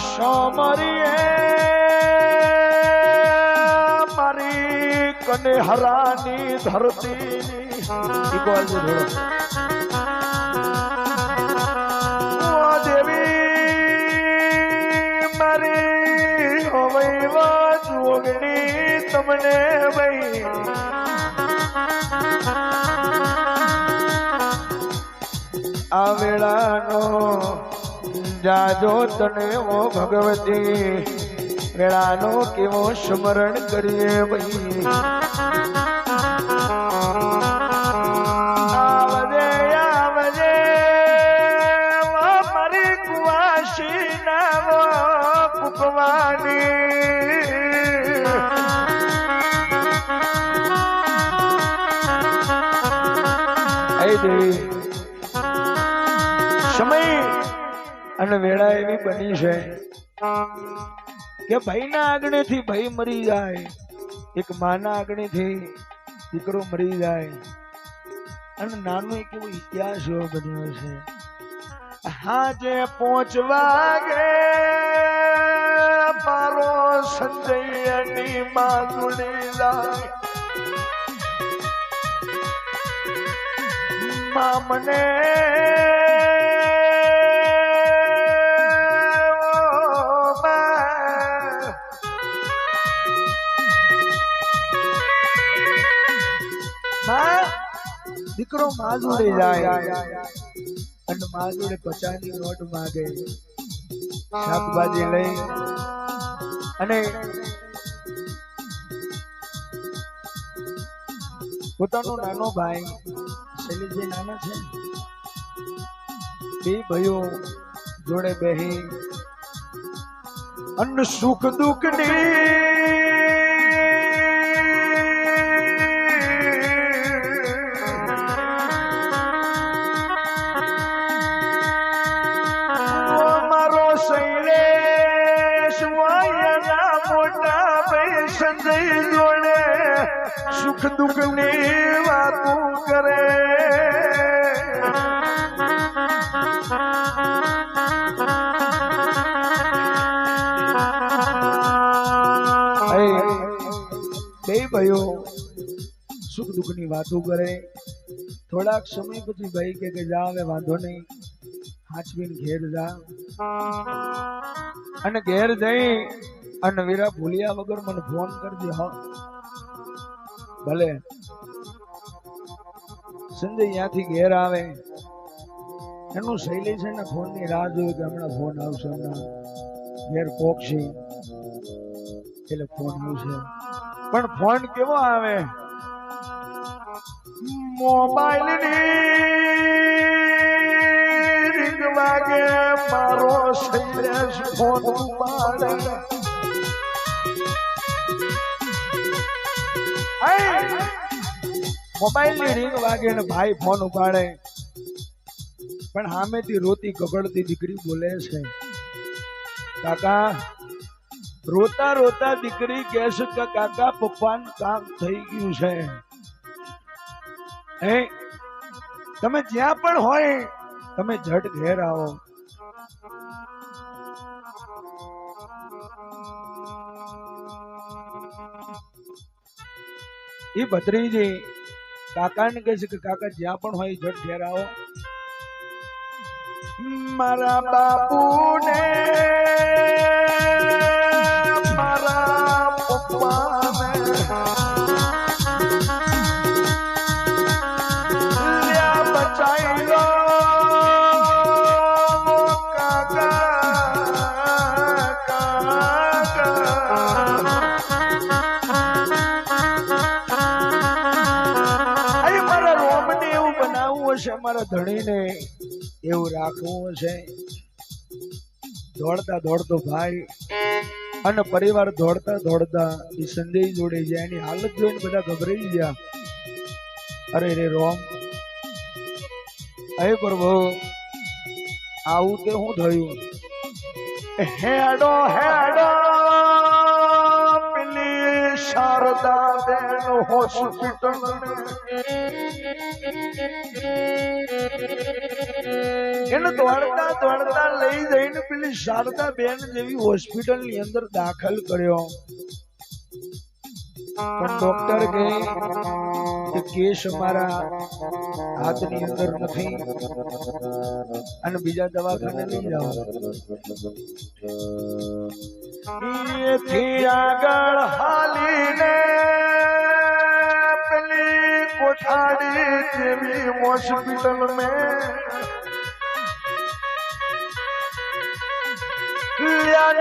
સોમરીએ મારી કને હરાની ધરતીની દેવી મારી હવૈવા જોગણી તમને ભાઈ આ વેળાનો જાજો તને ઓ ભગવતી વેળાનો કેવો સ્મરણ કરીએ ભાઈ આવજે આવજે મારી કુવાસી નામ કુકવાની દેવી સમય અને વેળા એવી બની છે કે ભાઈના આગળેથી ભાઈ મરી જાય, એક માના આગળેથી દીકરો મરી જાય અને નાનો એક એવો ઇતિહાસ એવો બન્યો છે. હાજે 5 વાગે મારો સંજયની માગુડી જાય મને દીકરો માજુડે જાય અને માજુડે 50ની નોટ માંગે, શાકભાજી લઈ અને પોતાનો નાનો ભાઈ શૈલેષભાઈ નાના છે બે ભાઈઓ જોડે બેહી અન્ન સુખ દુઃખ ની મારો શૈલેષ વાયના મોટા ભાઈ સંજય જોડે સુખ દુઃખ ની વાતો કરે. બે ભાઈઓ સુખ દુઃખ ની વાતો કરે. થોડાક સમય પછી ભાઈ કે જા હવે વાંધો નહીં, હાચવીને ઘેર જા. અને ઘેર જઈ અને વીરા ભૂલ્યા વગર મને ફોન કરજે. હા ભલે. સંજય ત્યાંથી ઘેર આવે એનું શૈલેષ છે ને ફોન ની રાહ જોયું કે હમણાં ફોન આવશે, હમણાં ઘેર પોકશે એટલે ફોન આવશે. પણ ફોન કેવો આવે? મોબાઈલ ની રીંગ વાગે મારો શૈલેષ ફોન ઉપાડે. મોબાઈલ ની રીંગ વાગે ને ભાઈ ફોન ઉપાડે પણ સામેથી રોતી કકડતી દીકરી બોલે છે, કાકા. રોતા રોતા દીકરી કહે છે કે કાકા પપ્પાનું કામ થઈ ગયું છે. તમે જ્યાં પણ હોય તમે ઝટ ઘેર આવો. એ ભત્રીજી કાકાને કહે છે કે કાકા જ્યાં પણ હોય ઝટ ઘેર આવો. મારા બાપુને મારા પપ્પાને બચાઈ લો મારા ધણીને એવું રાખવું છે. દોડતા દોડતો ભાઈ અને પરિવાર દોડતા દોડતા એ સંજય જોડે જાય. એની હાલત જોઈને બધા ગભરાઈ ગયા. અરે રે રોમ, અરે પ્રભુ આવું તે શું થયું? હેડો હેડો પેલી શારદા બેન હોસ્પિટલ એને દોડતા દોડતા લઈ જઈને પેલી શારદા બેન જેવી હોસ્પિટલ ની અંદર દાખલ કર્યો. પણ ડોક્ટર કહે કે કેસ અમારા હાથની અંદર નથી અને બીજા દવાખાને લઈ જાઓ. એથી આગળ હાલીને પેલી કોઠાડી જેવી હોસ્પિટલ મેં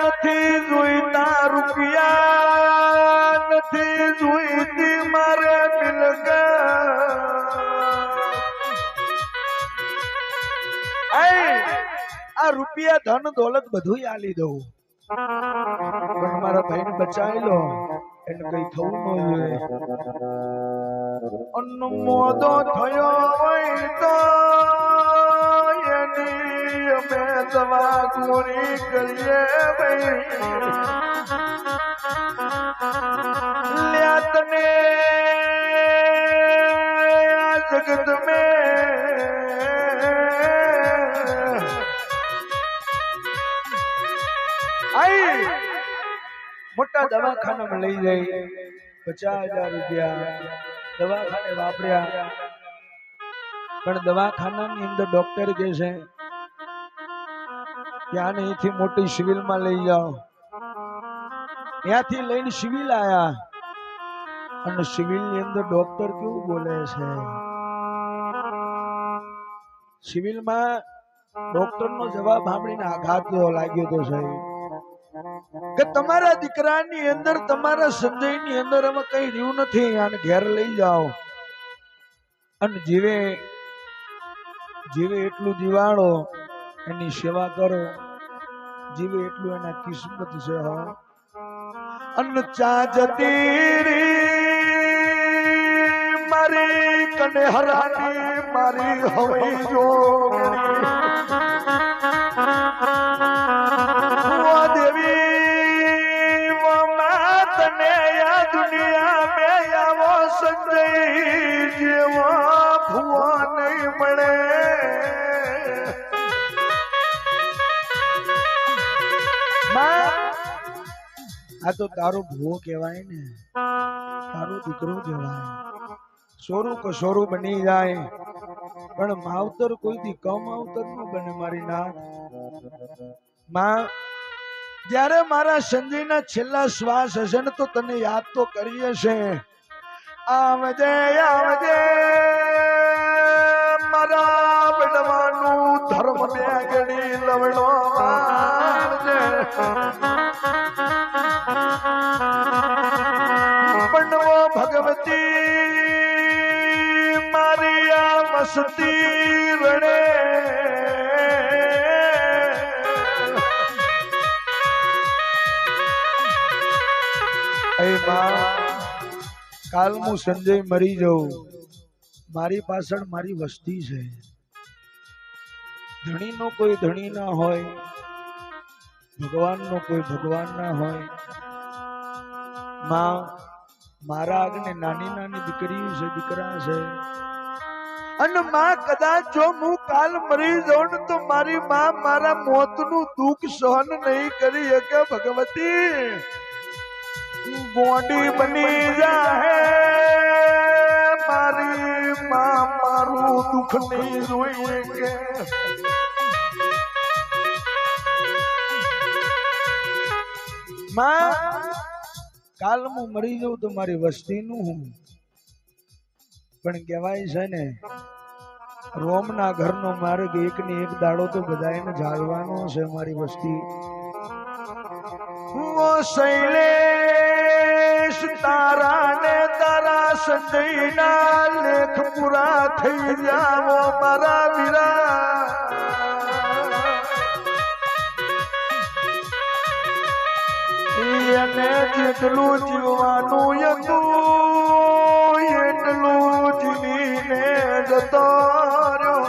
નથી જોઈતા રૂપિયા, નથી જોઈતી મારે મિલકત. આ રૂપિયા ધન દોલત બધું આલી દઉં, પણ મારા ભાઈને બચાવી લો, એને કઈ થવું ન જોઈએ. અન્નમોદો થયો હોય તો એની અમે દવા ગોળી કરીએ લ્યા તને આ જગત મેં મોટા દવાખાનામાં લઈ જઈ 50,000 રૂપિયા દવાખાને વાપર્યા. પણ દવાખાનાની અંદર ડોક્ટર કહે છે ત્યાં અહીંથી મોટી સિવિલમાં લઈ જાઓ. ત્યાંથી લઈને સિવિલ આયા અને સિવિલની અંદર ડોક્ટર કેવું બોલે છે, સિવિલમાં ડોક્ટરનો જવાબ સાંભળીને આઘાત લાગ્યો તો સાહેબ કે તમારા દીકરાની અંદર, તમારા સંજયની અંદર અમે કઈ રહ્યું નથી, આને ઘેર લઈ જાઓ અને જીવે જીવે એટલું જીવાડો, એની સેવા કરો, જીવે એટલું એના કિસ્મત છે. અન્ન ચા જતી મારી કને હરાની મારી હવઈ જોગણી દેવી તને આ દુનિયા મેં આવો સંજય જેવો ભૂવો નહીં મળે. આ તો તારો ભૂવો કહેવાય ને, તારો દીકરો કહેવાય. સોરું કસોરું બની જાય પણ માવતર કોઈ દી કમ માવતર ન બને મારી નાથ. માં જ્યારે મારા સંજયના છેલ્લા શ્વાસ હશે ને તો તને યાદ તો કરી હશે. આવજે આવજે મારા બડવાનું ધર્મ બેગડી લવડો આવજે. બનવો ભગવતી મારી આ મસ્તી રડે. કાલ હું સંજય મરી જાઉં, મારી પાછળ મારી વસ્તી છે. ધણીનો કોઈ ધણી ના હોય, ભગવાનનો કોઈ ભગવાન ના હોય. માં મારા આગળ નાની નાની દીકરીઓ છે, દીકરા છે, અને માં કદાચ જો હું કાલ મરી જાઉં ને તો મારી માં મારા મોતનું દુઃખ સહન નહીં કરી શકે. ભગવતી ગોડી બની જાહે મારી માં મારું દુઃખ નહીં જોઈએ કે. માં કાલ હું મરી જાઉં તો મારી વસ્તીનું હું, પણ કહેવાય છે ને રોમના ઘરનો માર્ગ એક ને એક દાડો તો બધાને જાળવાનો છે. મારી વસ્તી શૈલેષ તારા ને તારા સંજયના લેખ પૂરા થઈ જાવો મારા વીરા. એને જેટલું જીવવાનું હતું એટલું જીવીને જતો રહ્યો.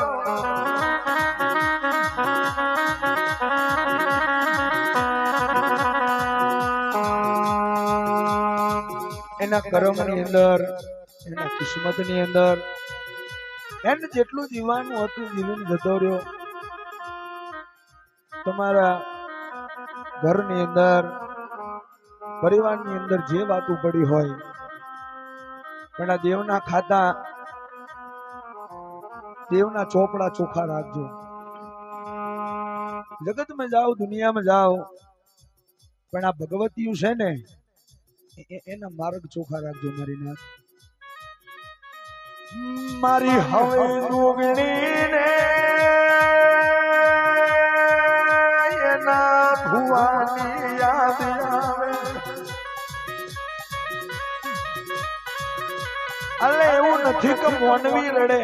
એના કર્મની અંદર, એના કિસ્મતની અંદર એને જેટલું જીવવાનું હતું જીવીને જતો રહ્યો. તમારા ઘરની અંદર પરિવારની અંદર જે વાતો પડી હોય પણ આ દેવના ખાતા દેવના ચોપડા ચોખ્ખા રાખજો. જગતમાં જાઓ દુનિયામાં જાઓ પણ આ ભગવતીયું છે ને એના માર્ગ ચોખ્ખા રાખજો મારી નાથ. મારી હવે જોગણીને એના ભુવાની યાદ આવે. અલે એવું નથી કે મોનવી રડે,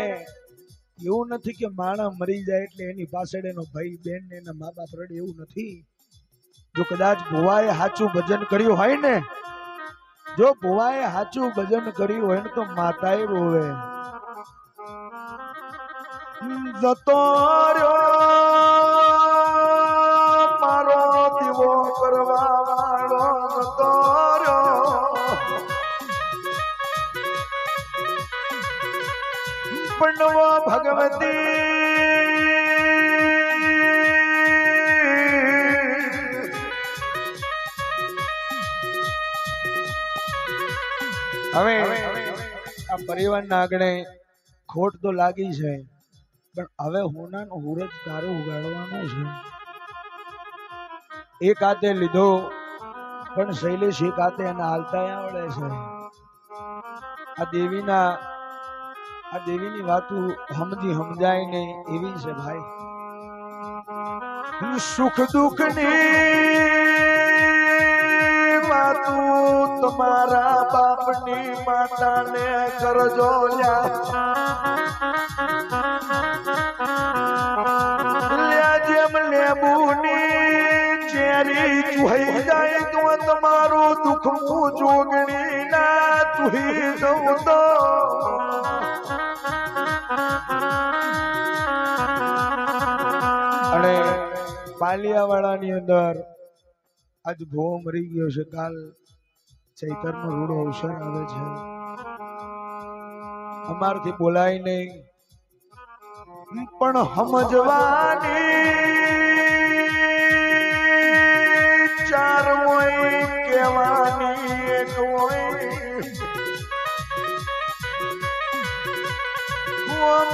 એવું નથી કે માણસ મરી જાય એટલે એની પાછળ એનો ભાઈ બેન ને એના મા બાપ રડે, એવું નથી. જો કદાચ ભુવાએ સાચું ભજન કર્યું હોય ને, જો ભુવાએ સાચું ભજન કર્યું હોય ને તો માતાએ રોવે. જતો રહ્યો મારો દીવો કરવા વાળો, જતો રહ્યો પંડવો ભગવતી. હવે આ પરિવારના આગળ ખોટ તો લાગી છે પણ હવે હોનાનો હુરજ તારે ઉગાડવાનો છે. એક હાથે લીધો પણ શૈલેષ એક હાથે એને હાલતા આવડે છે. આ દેવીની વાતો સમજાય ને એવી છે ભાઈ. સુખ દુઃખ ની વાતું તમારા બાપની માતાને કરજો. જેમ લેબુની ચેરી ચૂહી જાય તો તમારું દુઃખ હું જોગણી ના ચૂહી દઉં તો. અને પાલિયાવાળાની અંદર આજ ભોવો મરી ગયો છે, કાલ ચૈતરનો રૂડો અવસર આવે છે. અમારથી બોલાય નહીં પણ સમજવાની ચાર હોય, કહેવાની એક હોય.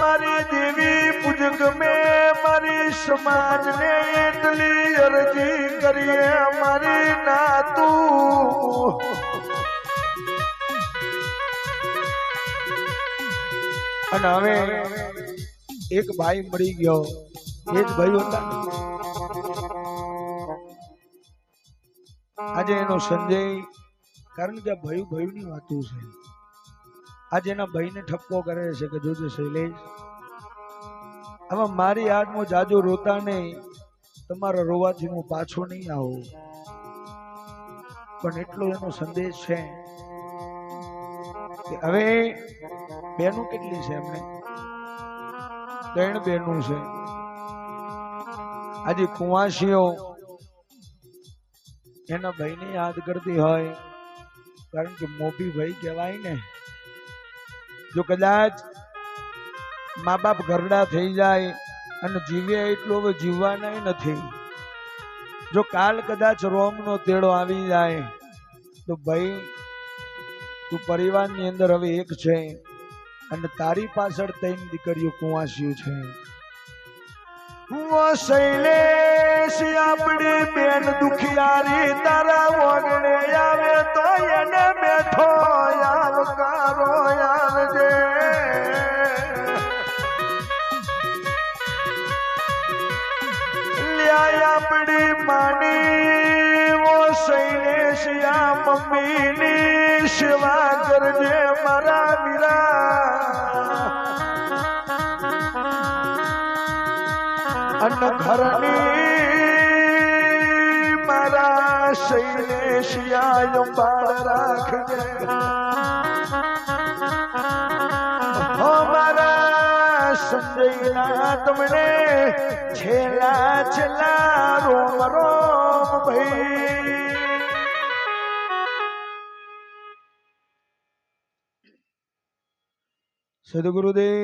મારી દેવી પૂજક મેં મારી સમાજને એટલી અરજી કરીએ મારી નાતું. અને હવે એક ભાઈ મળી ગયો, એ જ ભાઈ હતા. આજે એનો સંજય, કારણ કે ભયું ની વાતો છે. આજે એના ભાઈને ઠપકો કરે છે કે જોજે શૈલેષ, હવે મારી યાદમાં જાજો રોતા નહીં, તમારા રોવાથી હું પાછો નહીં આવું. પણ એટલો એનો સંદેશ છે કે હવે બેનું કેટલી છે, એમને 3 બેનું છે. આજે કુંવાસીઓ એના ભાઈને યાદ કરતી હોય, કારણ કે મોભી ભાઈ કહેવાય ને. જો કદાચ મા બાપ ઘરડા થઈ જાય અને જીવ્યા એટલું હવે જીવવાના નથી. જો કાલ કદાચ રોમનો તેડો આવી જાય તો ભાઈ તું પરિવારની અંદર હવે એક છે અને તારી પાછળ 3 દીકરીઓ કુંવાસીઓ છે. શૈલેષ આપણી બેન દુખિયારી તારા ઓગણે આવે તો એને બેઠો આવકારો આવજે. આપણી માની ઓ શૈલેષ આ મમ્મીની સેવા કરજે મારા મીરા. અન્ન ઘરની મારા શૈલેષિયા બાળ રાખજે. હો મારા સંજયના તમને છેલ્લા રોમ રોમ ભાઈ. સદગુરુદેવ.